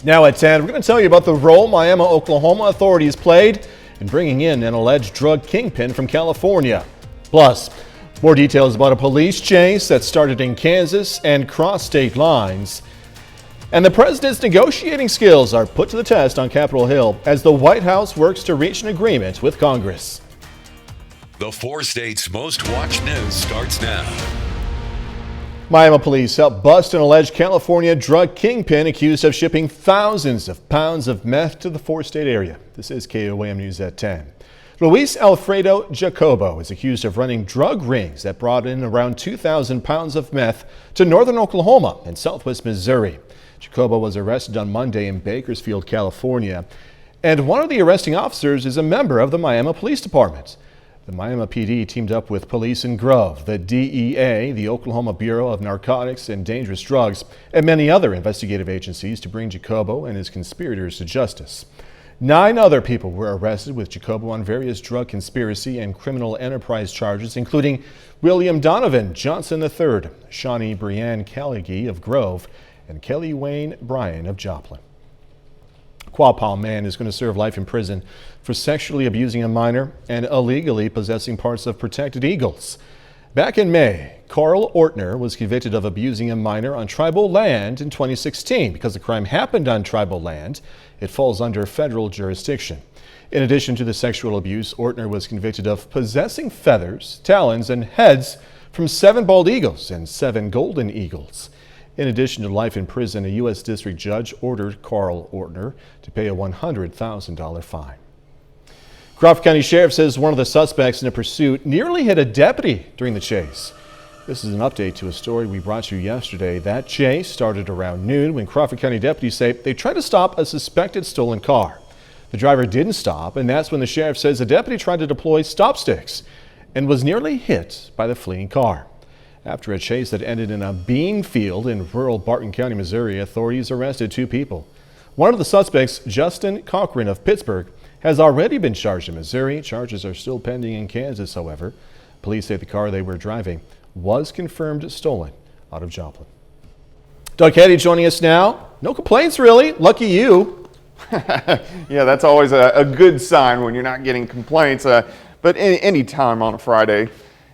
Now at 10, we're going to tell you about the role Miami, Oklahoma authorities played in bringing in an alleged drug kingpin from California. Plus, more details about a police chase that started in Kansas and crossed state lines. And the president's negotiating skills are put to the test on Capitol Hill as the White House works to reach an agreement with Congress. The 4 states' most watched news starts now. Miami police helped bust an alleged California drug kingpin accused of shipping thousands of pounds of meth to the 4-state area. This is KOAM News at 10. Luis Alfredo Jacobo is accused of running drug rings that brought in around 2,000 pounds of meth to northern Oklahoma and southwest Missouri. Jacobo was arrested on Monday in Bakersfield, California, and one of the arresting officers is a member of the Miami Police Department. The Miami PD teamed up with police in Grove, the DEA, the Oklahoma Bureau of Narcotics and Dangerous Drugs, and many other investigative agencies to bring Jacobo and his conspirators to justice. 9 other people were arrested with Jacobo on various drug conspiracy and criminal enterprise charges, including William Donovan Johnson III, Shawnee Brianne Callaghy of Grove, and Kelly Wayne Bryan of Joplin. Quapaw man is going to serve life in prison for sexually abusing a minor and illegally possessing parts of protected eagles. Back in May, Carl Ortner was convicted of abusing a minor on tribal land in 2016. Because the crime happened on tribal land, it falls under federal jurisdiction. In addition to the sexual abuse, Ortner was convicted of possessing feathers, talons, and heads from 7 bald eagles and 7 golden eagles. In addition to life in prison, a U.S. district judge ordered Carl Ortner to pay a $100,000 fine. Crawford County Sheriff says one of the suspects in a pursuit nearly hit a deputy during the chase. This is an update to a story we brought you yesterday. That chase started around noon when Crawford County deputies say they tried to stop a suspected stolen car. The driver didn't stop, and that's when the sheriff says the deputy tried to deploy stop sticks and was nearly hit by the fleeing car. After a chase that ended in a bean field in rural Barton County, Missouri, authorities arrested 2 people. One of the suspects, Justin Cochran of Pittsburgh, has already been charged in Missouri. Charges are still pending in Kansas, however. Police say the car they were driving was confirmed stolen out of Joplin. Doug Heddy joining us now. No complaints, really. Lucky you. Yeah, that's always a good sign when you're not getting complaints. But any time on a Friday,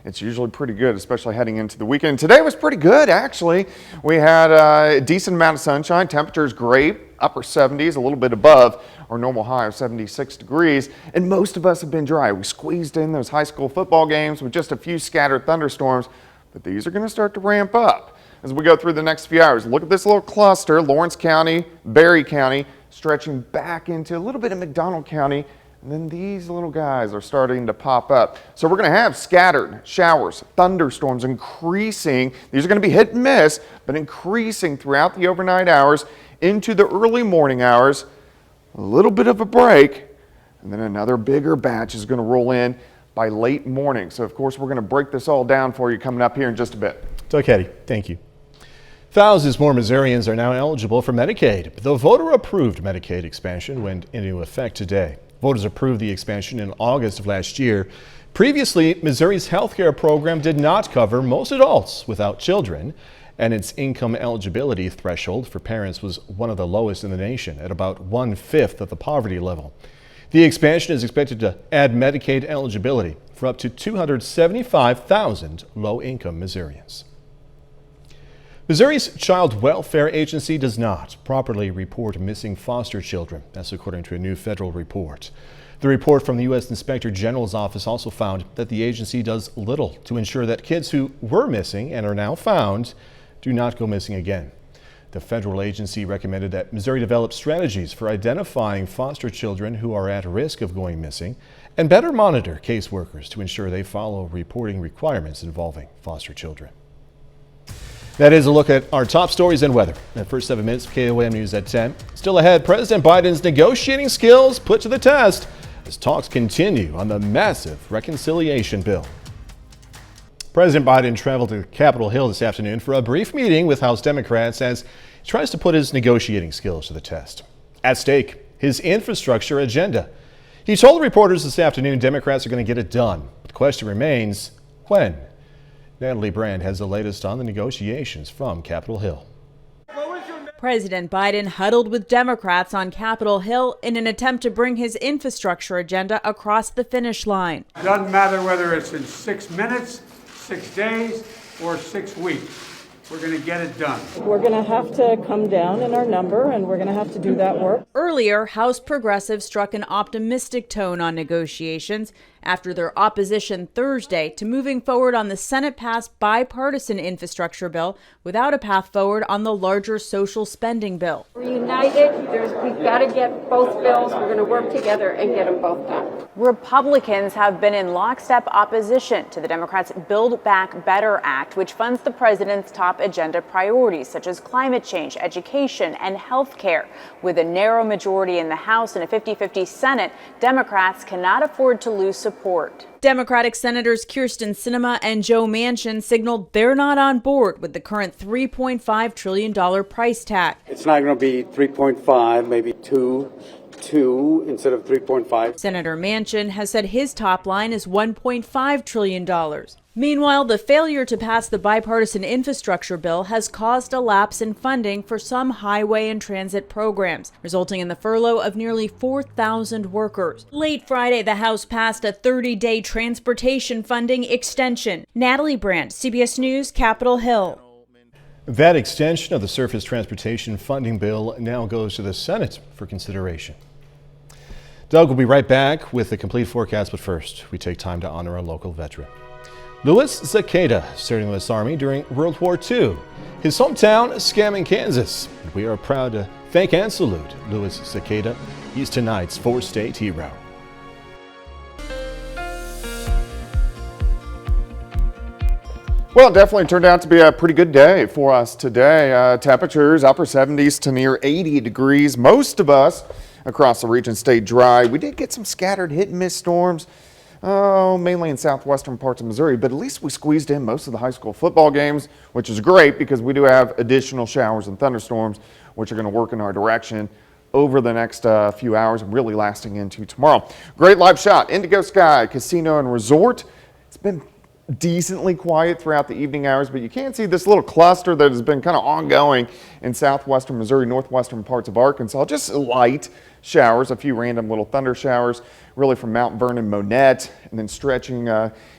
it's usually pretty good, especially heading into the weekend. Today was pretty good, actually. We had a decent amount of sunshine. Temperatures great, upper 70s, a little bit above our normal high of 76 degrees. And most of us have been dry. We squeezed in those high school football games with just a few scattered thunderstorms, but these are going to start to ramp up as we go through the next few hours. Look at this little cluster, Lawrence County, Berry County, stretching back into a little bit of McDonald County. And then these little guys are starting to pop up. So we're going to have scattered showers, thunderstorms increasing. These are going to be hit and miss, but increasing throughout the overnight hours into the early morning hours. A little bit of a break, and then another bigger batch is going to roll in by late morning. So of course we're going to break this all down for you coming up here in just a bit. Doug Heddy, thank you. Thousands more Missourians are now eligible for Medicaid. The voter-approved Medicaid expansion went into effect today. Voters approved the expansion in August of last year. Previously, Missouri's health care program did not cover most adults without children, and its income eligibility threshold for parents was one of the lowest in the nation at about 1/5 of the poverty level. The expansion is expected to add Medicaid eligibility for up to 275,000 low-income Missourians. Missouri's Child Welfare Agency does not properly report missing foster children. That's according to a new federal report. The report from the U.S. Inspector General's office also found that the agency does little to ensure that kids who were missing and are now found do not go missing again. The federal agency recommended that Missouri develop strategies for identifying foster children who are at risk of going missing and better monitor caseworkers to ensure they follow reporting requirements involving foster children. That is a look at our top stories and weather. In the first 7 minutes of KOAM News at 10. Still ahead, President Biden's negotiating skills put to the test as talks continue on the massive reconciliation bill. President Biden traveled to Capitol Hill this afternoon for a brief meeting with House Democrats as he tries to put his negotiating skills to the test. At stake, his infrastructure agenda. He told reporters this afternoon Democrats are going to get it done. But the question remains, when? Natalie Brand has the latest on the negotiations from Capitol Hill. President Biden huddled with Democrats on Capitol Hill in an attempt to bring his infrastructure agenda across the finish line. Doesn't matter whether it's in 6 minutes, 6 days, or 6 weeks. We're going to get it done. We're going to have to come down in our number, and we're going to have to do that work. Earlier, House progressives struck an optimistic tone on negotiations after their opposition Thursday to moving forward on the Senate-passed bipartisan infrastructure bill without a path forward on the larger social spending bill. We're united. We've got to get both bills. We're going to work together and get them both done. Republicans have been in lockstep opposition to the Democrats' Build Back Better Act, which funds the president's top agenda priorities, such as climate change, education, and health care. With a narrow majority in the House and a 50-50 Senate, Democrats cannot afford to lose support. Democratic Senators Kyrsten Sinema and Joe Manchin signaled they're not on board with the current $3.5 trillion price tag. It's not going to be 3.5, maybe 2 instead of 3.5. Senator Manchin has said his top line is $1.5 trillion. Meanwhile, the failure to pass the bipartisan infrastructure bill has caused a lapse in funding for some highway and transit programs, resulting in the furlough of nearly 4,000 workers. Late Friday, the House passed a 30-day transportation funding extension. Natalie Brandt, CBS News, Capitol Hill. That extension of the surface transportation funding bill now goes to the Senate for consideration. Doug will be right back with the complete forecast, but first, we take time to honor a local veteran. Louis Zeceda served in the U.S. Army during World War II. His hometown, Scammon, Kansas. We are proud to thank and salute Louis Zeceda. He's tonight's four-state hero. Well, it definitely turned out to be a pretty good day for us today. Temperatures upper 70s to near 80 degrees. Most of us across the region stayed dry. We did get some scattered hit and miss storms. Mainly in southwestern parts of Missouri, but at least we squeezed in most of the high school football games, which is great because we do have additional showers and thunderstorms, which are going to work in our direction over the next few hours and really lasting into tomorrow. Great live shot, Indigo Sky Casino and Resort. It's been decently quiet throughout the evening hours, but you can see this little cluster that has been kind of ongoing in southwestern Missouri, northwestern parts of Arkansas. Just light showers, a few random little thunder showers, really from Mount Vernon, Monette, and then stretching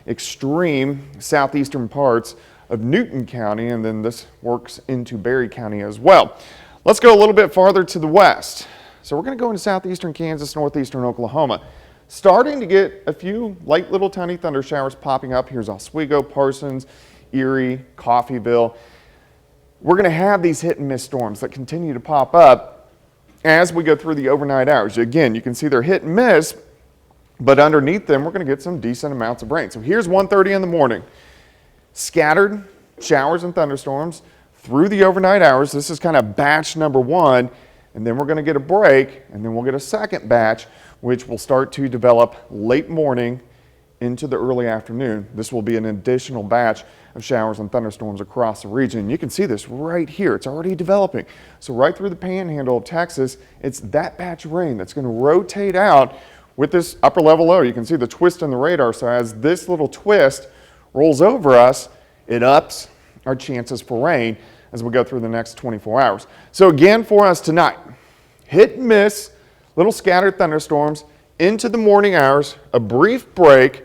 extreme southeastern parts of Newton County, and then this works into Berry County as well. Let's go a little bit farther to the west. So we're going to go into southeastern Kansas, northeastern Oklahoma. Starting to get a few light little tiny thunder showers popping up. Here's Oswego, Parsons, Erie, Coffeyville. We're going to have these hit and miss storms that continue to pop up as we go through the overnight hours. Again, you can see they're hit and miss, but underneath them, we're going to get some decent amounts of rain. So here's 1:30 in the morning. Scattered showers and thunderstorms through the overnight hours. This is kind of batch number one, and then we're going to get a break, and then we'll get a second batch, which will start to develop late morning into the early afternoon. This will be an additional batch of showers and thunderstorms across the region. You can see this right here. It's already developing. So right through the panhandle of Texas, it's that batch of rain that's going to rotate out with this upper level low. You can see the twist in the radar. So as this little twist rolls over us, it ups our chances for rain as we go through the next 24 hours. So again, for us tonight, hit and miss, little scattered thunderstorms into the morning hours, a brief break,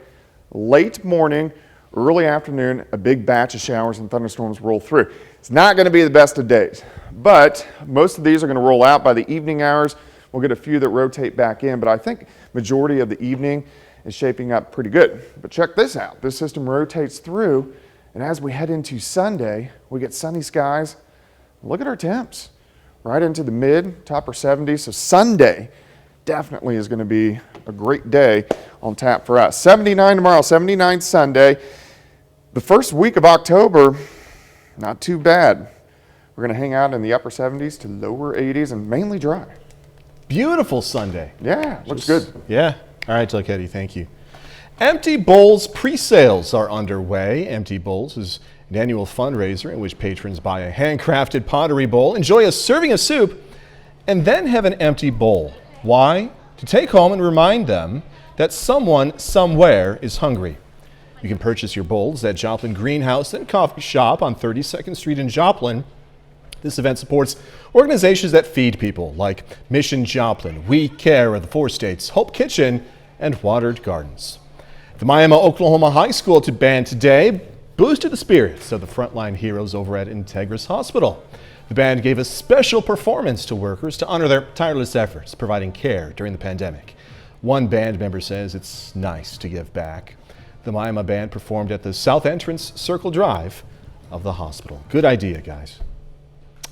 late morning, early afternoon, a big batch of showers and thunderstorms roll through. It's not going to be the best of days, but most of these are going to roll out by the evening hours. We'll get a few that rotate back in, but I think majority of the evening is shaping up pretty good. But check this out. This system rotates through, and as we head into Sunday, we get sunny skies. Look at our temps. Right into the mid, to upper 70s. So Sunday definitely is going to be a great day on tap for us. 79 tomorrow, 79 Sunday. The first week of October, not too bad. We're going to hang out in the upper 70s to lower 80s and mainly dry. Beautiful Sunday. Yeah, looks good. Yeah. All right, Doug Eddy, thank you. Empty Bowls pre-sales are underway. Empty Bowls is an annual fundraiser in which patrons buy a handcrafted pottery bowl, enjoy a serving of soup, and then have an empty bowl. Why? To take home and remind them that someone somewhere is hungry. You can purchase your bowls at Joplin Greenhouse and Coffee Shop on 32nd Street in Joplin. This event supports organizations that feed people like Mission Joplin, We Care of the 4 States, Hope Kitchen, and Watered Gardens. The Miami, Oklahoma High School band today boosted the spirits of the frontline heroes over at Integris Hospital. The band gave a special performance to workers to honor their tireless efforts providing care during the pandemic. One band member says it's nice to give back. The Miami band performed at the South Entrance Circle Drive of the hospital. Good idea, guys.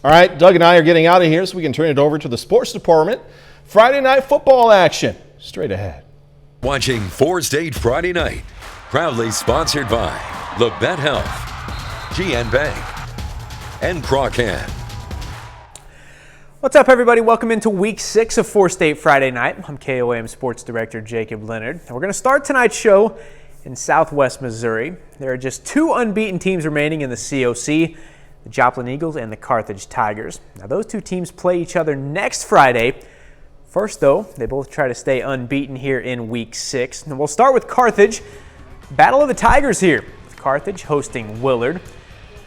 All right, Doug and I are getting out of here so we can turn it over to the sports department. Friday night football action straight ahead. Watching 4 State Friday Night, proudly sponsored by Labette Health, GN Bank, and KOAM. What's up, everybody? Welcome into Week 6 of 4 State Friday Night. I'm KOAM Sports Director Jacob Leonard, and we're going to start tonight's show in Southwest Missouri. There are just 2 unbeaten teams remaining in the COC, the Joplin Eagles and the Carthage Tigers. Now, those 2 teams play each other next Friday. First, though, they both try to stay unbeaten here in Week 6. And we'll start with Carthage. Battle of the Tigers here, with Carthage hosting Willard.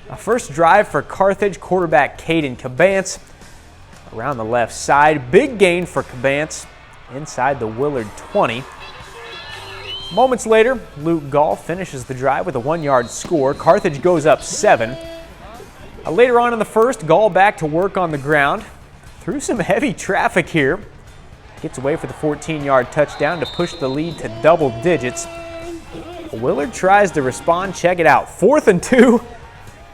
A first drive for Carthage quarterback Caden Cabance. Around the left side, big gain for Cabance inside the Willard 20. Moments later, Luke Gall finishes the drive with a 1-yard score. Carthage goes up 7. Later on in the first, Gall back to work on the ground. Through some heavy traffic here. Gets away for the 14-yard touchdown to push the lead to double digits. Willard tries to respond. Check it out. 4th and 2.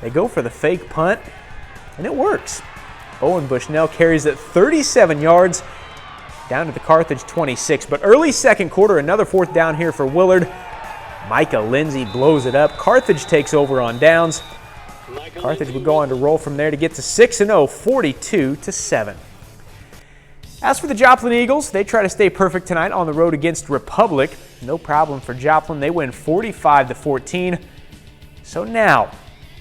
They go for the fake punt, and it works. Owen Bushnell carries it 37 yards down to the Carthage 26. But early second quarter, another 4th down here for Willard. Micah Lindsay blows it up. Carthage takes over on downs. Carthage would go on to roll from there to get to 6-0, 42-7. As for the Joplin Eagles, they try to stay perfect tonight on the road against Republic. No problem for Joplin. They win 45-14. So now,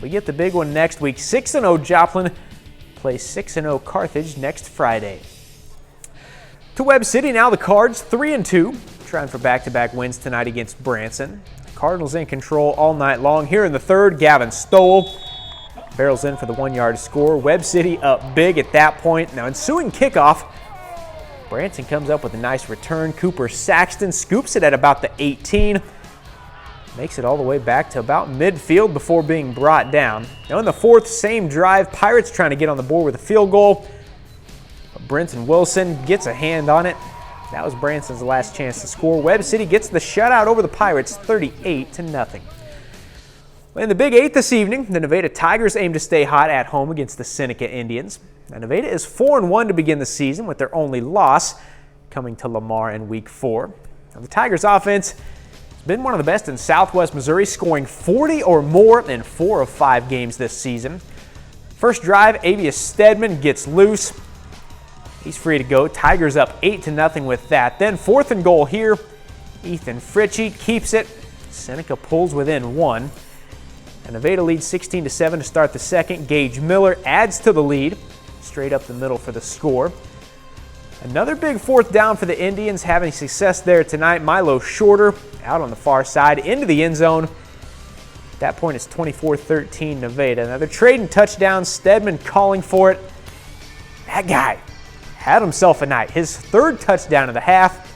we get the big one next week. 6-0 Joplin plays 6-0 Carthage next Friday. To Webb City now, the Cards 3-2, trying for back-to-back wins tonight against Branson. Cardinals in control all night long. Here in the third, Gavin Stoll barrels in for the 1-yard score. Webb City up big at that point. Now ensuing kickoff, Branson comes up with a nice return. Cooper Saxton scoops it at about the 18. Makes it all the way back to about midfield before being brought down. Now in the fourth, same drive, Pirates trying to get on the board with a field goal. But Brenton Wilson gets a hand on it. That was Branson's last chance to score. Webb City gets the shutout over the Pirates, 38-0. In the Big 8 this evening, the Nevada Tigers aim to stay hot at home against the Seneca Indians. Now, Nevada is 4-1 to begin the season, with their only loss coming to Lamar in Week 4. Now, the Tigers' offense has been one of the best in Southwest Missouri, scoring 40 or more in 4 of 5 games this season. First drive, Avius Stedman gets loose. He's free to go. Tigers up 8-0 with that. Then 4th and goal here. Ethan Fritchie keeps it. Seneca pulls within 1. And Nevada leads 16-7 to start the second. Gage Miller adds to the lead, straight up the middle for the score. Another big 4th down for the Indians, having success there tonight. Milo Shorter out on the far side into the end zone. At that point, it's 24-13 Nevada. Now they're trading touchdowns. Stedman calling for it. That guy had himself a night. His 3rd touchdown of the half.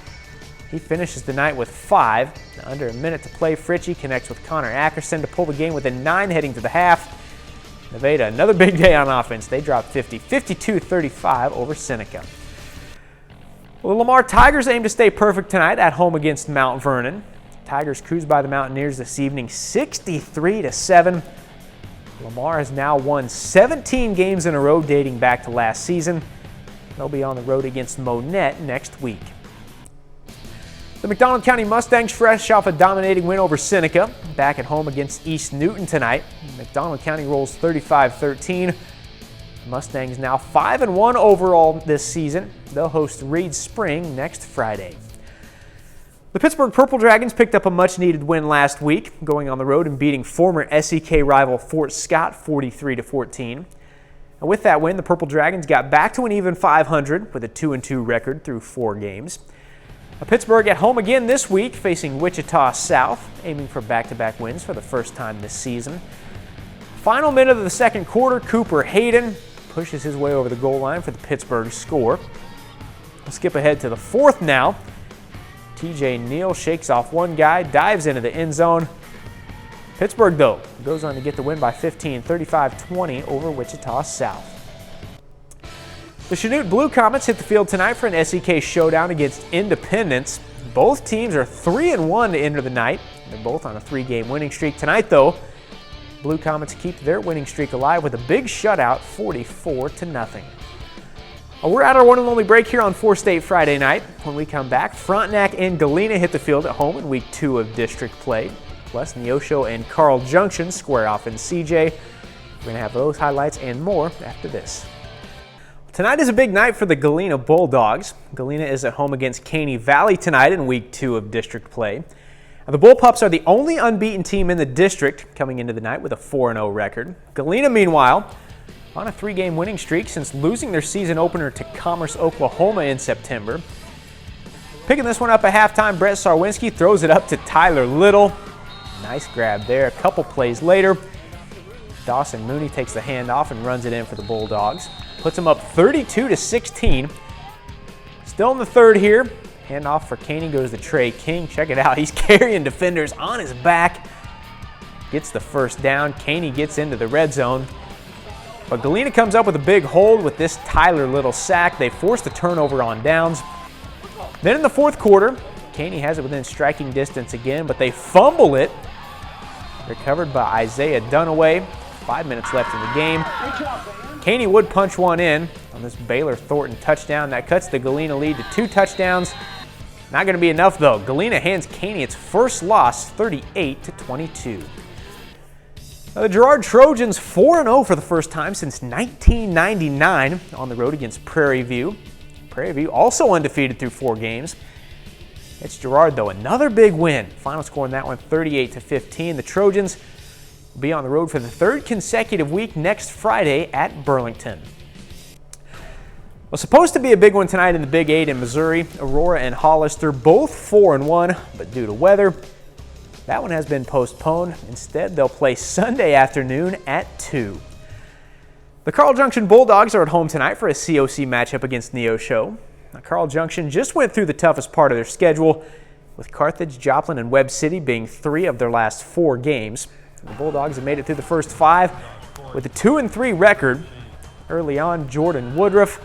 He finishes the night with 5. Now, under a minute to play, Fritchie connects with Connor Ackerson to pull the game within 9 heading to the half. Nevada, another big day on offense. They drop 50, 52-35 over Seneca. Well, the Lamar Tigers aim to stay perfect tonight at home against Mount Vernon. Tigers cruise by the Mountaineers this evening, 63-7. Lamar has now won 17 games in a row dating back to last season. They'll be on the road against Monette next week. The McDonald County Mustangs, fresh off a dominating win over Seneca, back at home against East Newton tonight. McDonald County rolls 35-13. Mustangs now 5-1 overall this season. They'll host Reed Spring next Friday. The Pittsburgh Purple Dragons picked up a much-needed win last week, going on the road and beating former SEK rival Fort Scott 43-14. And with that win, the Purple Dragons got back to an even 500 with a 2-2 record through 4 games. Pittsburgh at home again this week, facing Wichita South, aiming for back-to-back wins for the first time this season. Final minute of the second quarter, Cooper Hayden pushes his way over the goal line for the Pittsburgh score. We'll skip ahead to the 4th now. TJ Neal shakes off one guy, dives into the end zone. Pittsburgh, though, goes on to get the win by 15, 35-20 over Wichita South. The Chanute Blue Comets hit the field tonight for an SEK showdown against Independence. Both teams are 3-1 to enter the night. They're both on a 3-game winning streak. Tonight, though, Blue Comets keep their winning streak alive with a big shutout, 44-0. We're at our one and only break here on 4 State Friday night. When we come back, Frontenac and Galena hit the field at home in Week 2 of district play. Plus, Neosho and Carl Junction square off in CJ. We're going to have those highlights and more after this. Tonight is a big night for the Galena Bulldogs. Galena is at home against Caney Valley tonight in Week 2 of district play. Now, the Bullpups are the only unbeaten team in the district coming into the night with a 4-0 record. Galena, meanwhile, on a 3-game winning streak since losing their season opener to Commerce, Oklahoma in September. Picking this one up at halftime, Brett Sarwinski throws it up to Tyler Little. Nice grab there. A couple plays later, Dawson Mooney takes the handoff and runs it in for the Bulldogs. Puts them up 32-16. Still in the 3rd here. Handoff for Caney goes to Trey King. Check it out. He's carrying defenders on his back. Gets the first down. Caney gets into the red zone. But Galena comes up with a big hold with this Tyler Little sack. They force the turnover on downs. Then in the 4th quarter, Caney has it within striking distance again, but they fumble it. Recovered by Isaiah Dunaway. 5 minutes left in the game. Caney would punch one in on this Baylor Thornton touchdown. That cuts the Galena lead to 2 touchdowns. Not going to be enough, though. Galena hands Caney its first loss, 38-22. Now, the Girard Trojans 4-0 for the first time since 1999 on the road against Prairie View. Prairie View also undefeated through 4 games. It's Girard, though, another big win. Final score in that one, 38-15. The Trojans will be on the road for the 3rd consecutive week next Friday at Burlington. Well, supposed to be a big one tonight in the Big 8 in Missouri. Aurora and Hollister both 4-1, but due to weather, that one has been postponed. Instead, they'll play Sunday afternoon at 2. The Carl Junction Bulldogs are at home tonight for a COC matchup against Neosho. Now, Carl Junction just went through the toughest part of their schedule, with Carthage, Joplin, and Webb City being 3 of their last 4 games. The Bulldogs have made it through the first 5 with a 2-3 record. Early on, Jordan Woodruff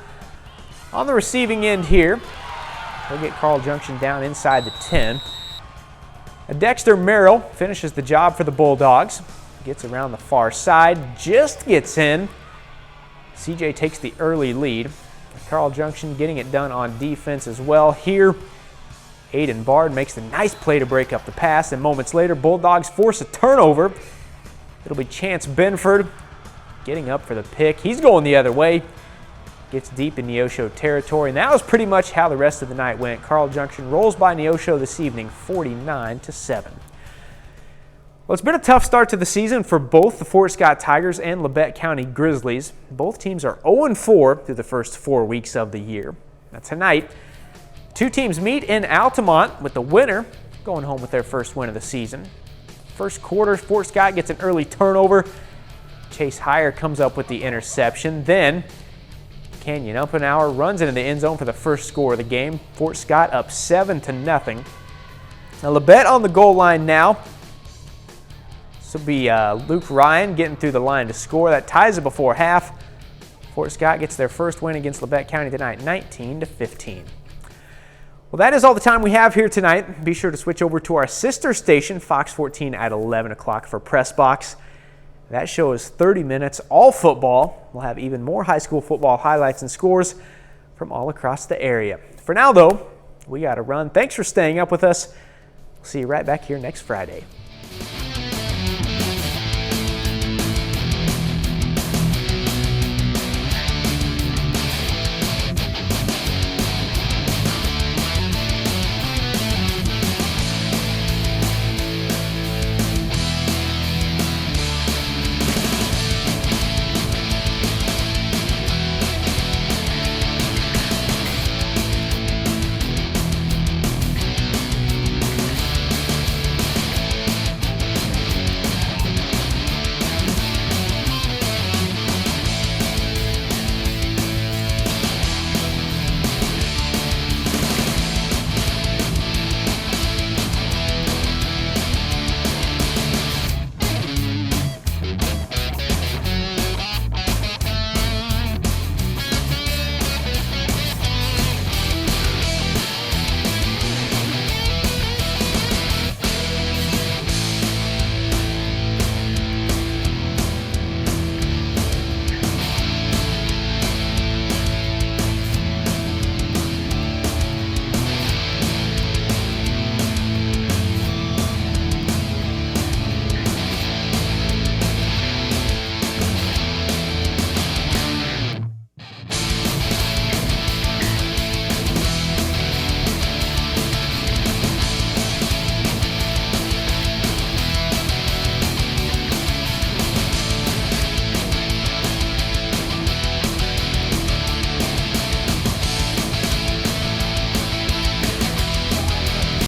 on the receiving end here. He'll get Carl Junction down inside the 10. Dexter Merrill finishes the job for the Bulldogs. Gets around the far side, just gets in. CJ takes the early lead. Carl Junction getting it done on defense as well. Here, Aiden Bard makes the nice play to break up the pass, and moments later, Bulldogs force a turnover. It'll be Chance Benford getting up for the pick. He's going the other way. Gets deep in Neosho territory, and that was pretty much how the rest of the night went. Carl Junction rolls by Neosho this evening, 49-7. Well, it's been a tough start to the season for both the Fort Scott Tigers and Labette County Grizzlies. Both teams are 0-4 through the first 4 weeks of the year. Now tonight, 2 teams meet in Altamont, with the winner going home with their first win of the season. First quarter, Fort Scott gets an early turnover. Chase Heyer comes up with the interception. Then Canyon Umpenauer runs into the end zone for the first score of the game. Fort Scott up 7-0. Now Labette on the goal line now. This will be Luke Ryan getting through the line to score. That ties it before half. Fort Scott gets their first win against Labette County tonight, 19-15. Well, that is all the time we have here tonight. Be sure to switch over to our sister station, Fox 14, at 11 o'clock for Press Box. That show is 30 minutes, all football. We'll have even more high school football highlights and scores from all across the area. For now, though, we got to run. Thanks for staying up with us. We'll see you right back here next Friday.